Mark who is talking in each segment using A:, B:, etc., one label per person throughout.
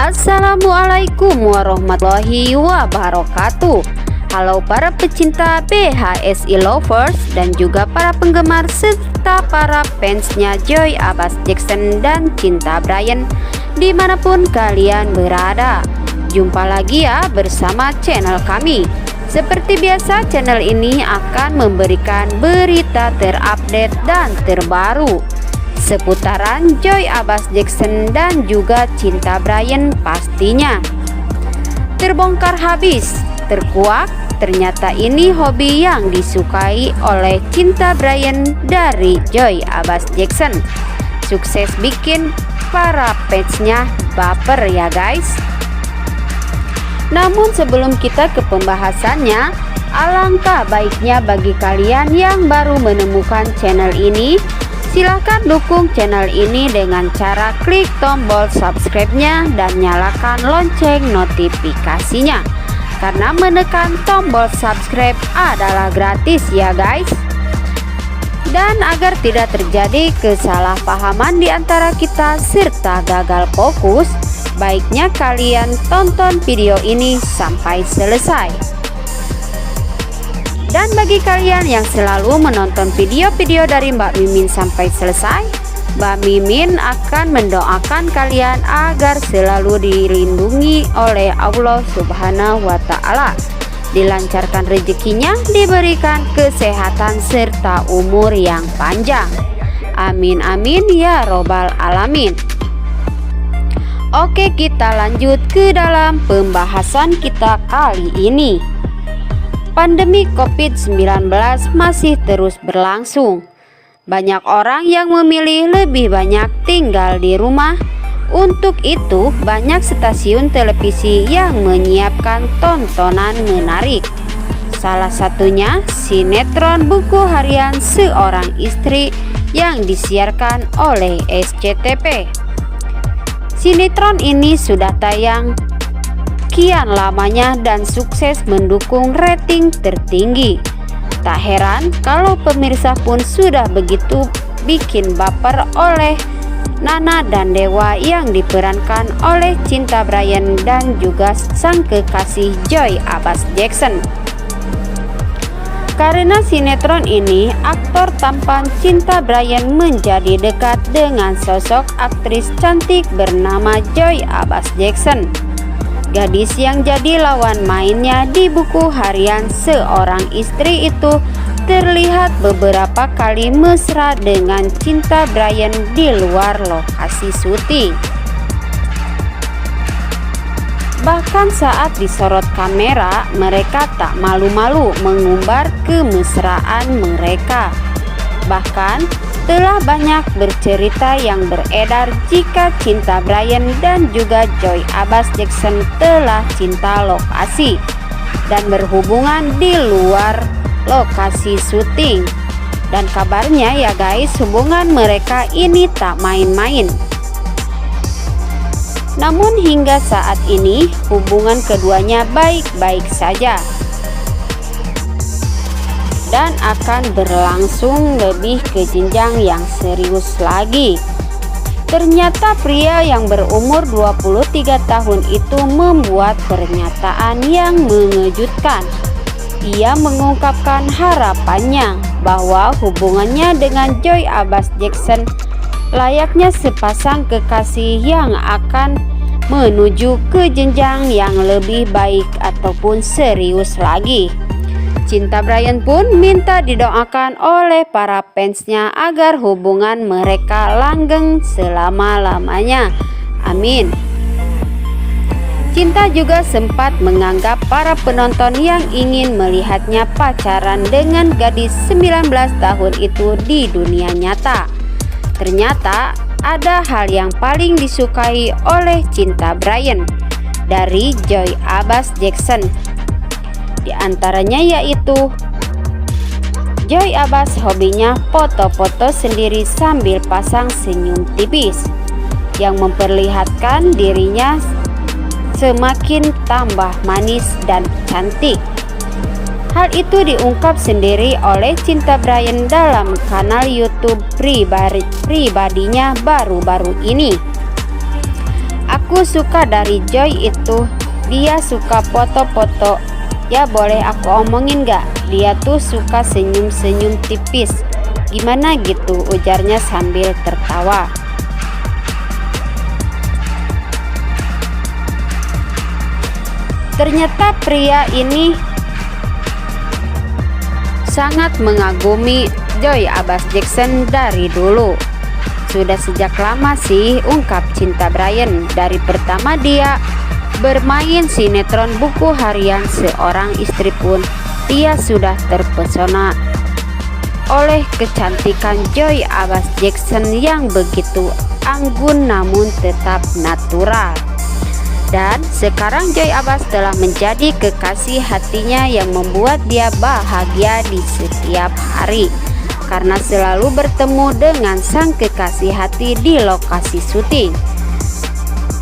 A: Assalamualaikum warahmatullahi wabarakatuh. Halo para pecinta BHSI lovers dan juga para penggemar serta para fansnya Joey Abbas Jackson dan Cinta Bryan dimanapun kalian berada. Jumpa lagi ya bersama channel kami. Seperti biasa, channel ini akan memberikan berita terupdate dan terbaru seputaran Joey Abbas Jackson dan juga Cinta Bryan pastinya. Terbongkar habis, terkuak, ternyata ini hobi yang disukai oleh Cinta Bryan dari Joey Abbas Jackson. Sukses bikin para fansnya baper ya guys. Namun sebelum kita ke pembahasannya, alangkah baiknya bagi kalian yang baru menemukan channel ini, silahkan dukung channel ini dengan cara klik tombol subscribe-nya dan nyalakan lonceng notifikasinya. Karena menekan tombol subscribe adalah gratis ya guys. Dan agar tidak terjadi kesalahpahaman di antara kita serta gagal fokus, baiknya kalian tonton video ini sampai selesai. Dan bagi kalian yang selalu menonton video-video dari Mbak Mimin sampai selesai, Mbak Mimin akan mendoakan kalian agar selalu dilindungi oleh Allah Subhanahu wa Ta'ala, dilancarkan rezekinya, diberikan kesehatan serta umur yang panjang. Amin amin ya robbal alamin. Oke, kita lanjut ke dalam pembahasan kita kali ini. Pandemi COVID-19 masih terus berlangsung. Banyak orang yang memilih lebih banyak tinggal di rumah. Untuk itu, banyak stasiun televisi yang menyiapkan tontonan menarik. Salah satunya sinetron Buku Harian Seorang Istri yang disiarkan oleh SCTV. Sinetron ini sudah tayang kian lamanya dan sukses mendukung rating tertinggi. Tak heran kalau pemirsa pun sudah begitu bikin baper oleh Nana dan Dewa yang diperankan oleh Cinta Bryan dan juga sang kekasih Joey Abbas Jackson. Karena sinetron ini, aktor tampan Cinta Bryan menjadi dekat dengan sosok aktris cantik bernama Joey Abbas Jackson. Gadis yang jadi lawan mainnya di Buku Harian Seorang Istri itu terlihat beberapa kali mesra dengan Cinta Bryan di luar lokasi syuting. Bahkan saat disorot kamera, mereka tak malu-malu mengumbar kemesraan mereka. Bahkan telah banyak bercerita yang beredar jika Cinta Bryan dan juga Joey Abbas Jackson telah cinta lokasi dan berhubungan di luar lokasi syuting. Dan kabarnya ya guys, hubungan mereka ini tak main-main. Namun hingga saat ini hubungan keduanya baik-baik saja dan akan berlangsung lebih ke jenjang yang serius lagi. Ternyata pria yang berumur 23 tahun itu membuat pernyataan yang mengejutkan. Ia mengungkapkan harapannya bahwa hubungannya dengan Joey Abbas Jackson layaknya sepasang kekasih yang akan menuju ke jenjang yang lebih baik ataupun serius lagi. Cinta Bryan pun minta didoakan oleh para fansnya agar hubungan mereka langgeng selama-lamanya. Amin. Cinta juga sempat menganggap para penonton yang ingin melihatnya pacaran dengan gadis 19 tahun itu di dunia nyata. Ternyata ada hal yang paling disukai oleh Cinta Bryan dari Joey Abbas Jackson. Di antaranya yaitu Joey Abbas hobinya foto-foto sendiri sambil pasang senyum tipis yang memperlihatkan dirinya semakin tambah manis dan cantik. Hal itu diungkap sendiri oleh Cinta Bryan dalam kanal YouTube pribadinya baru-baru ini. Akun aku suka dari Joy itu dia suka foto-foto. Ya boleh aku omongin gak? Dia tuh suka senyum-senyum tipis. Gimana gitu, ujarnya sambil tertawa. Ternyata pria ini sangat mengagumi Joey Abbas Jackson dari dulu. Sudah sejak lama sih, ungkap Cinta Bryan. Dari pertama dia bermain sinetron Buku Harian Seorang Istri pun dia sudah terpesona oleh kecantikan Joey Abbas Jackson yang begitu anggun namun tetap natural. Dan sekarang Joey Abbas telah menjadi kekasih hatinya yang membuat dia bahagia di setiap hari karena selalu bertemu dengan sang kekasih hati di lokasi syuting.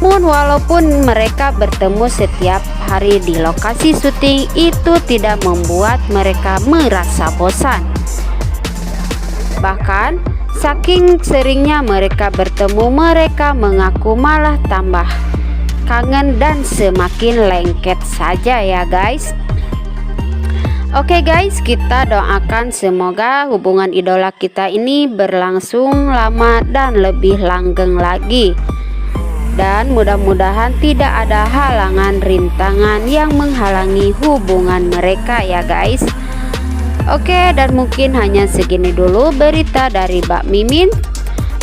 A: Namun walaupun mereka bertemu setiap hari di lokasi syuting, itu tidak membuat mereka merasa bosan. Bahkan saking seringnya mereka bertemu, mereka mengaku malah tambah kangen dan semakin lengket saja ya guys. Oke guys, kita doakan semoga hubungan idola kita ini berlangsung lama dan lebih langgeng lagi. Dan mudah-mudahan tidak ada halangan rintangan yang menghalangi hubungan mereka ya guys. Oke, dan mungkin hanya segini dulu berita dari Mbak Mimin.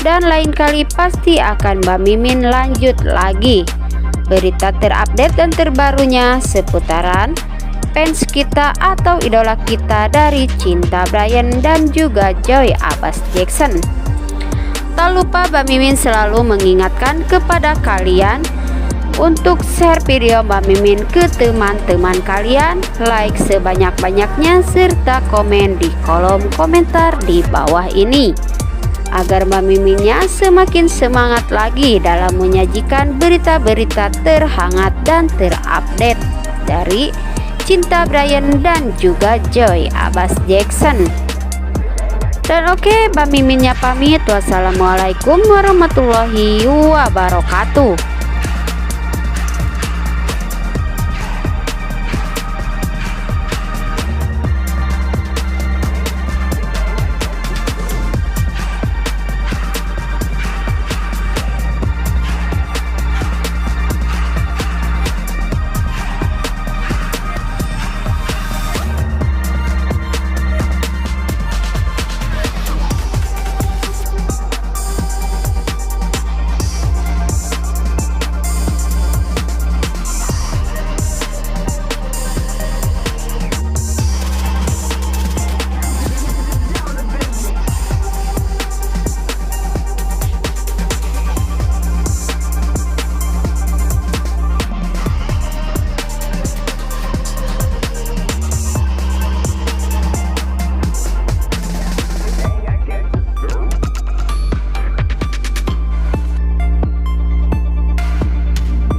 A: Dan lain kali pasti akan Mbak Mimin lanjut lagi berita terupdate dan terbarunya seputaran fans kita atau idola kita dari Cinta Bryan dan juga Joey Abbas Jackson. Tak lupa Mbak Mimin selalu mengingatkan kepada kalian untuk share video Mbak Mimin ke teman-teman kalian, like sebanyak-banyaknya, serta komen di kolom komentar di bawah ini agar Mbak Miminnya semakin semangat lagi dalam menyajikan berita-berita terhangat dan terupdate dari Cinta Bryan dan juga Joey Abbas Jackson. Dan oke, Mbak Miminnya pamit. Wassalamualaikum warahmatullahi wabarakatuh.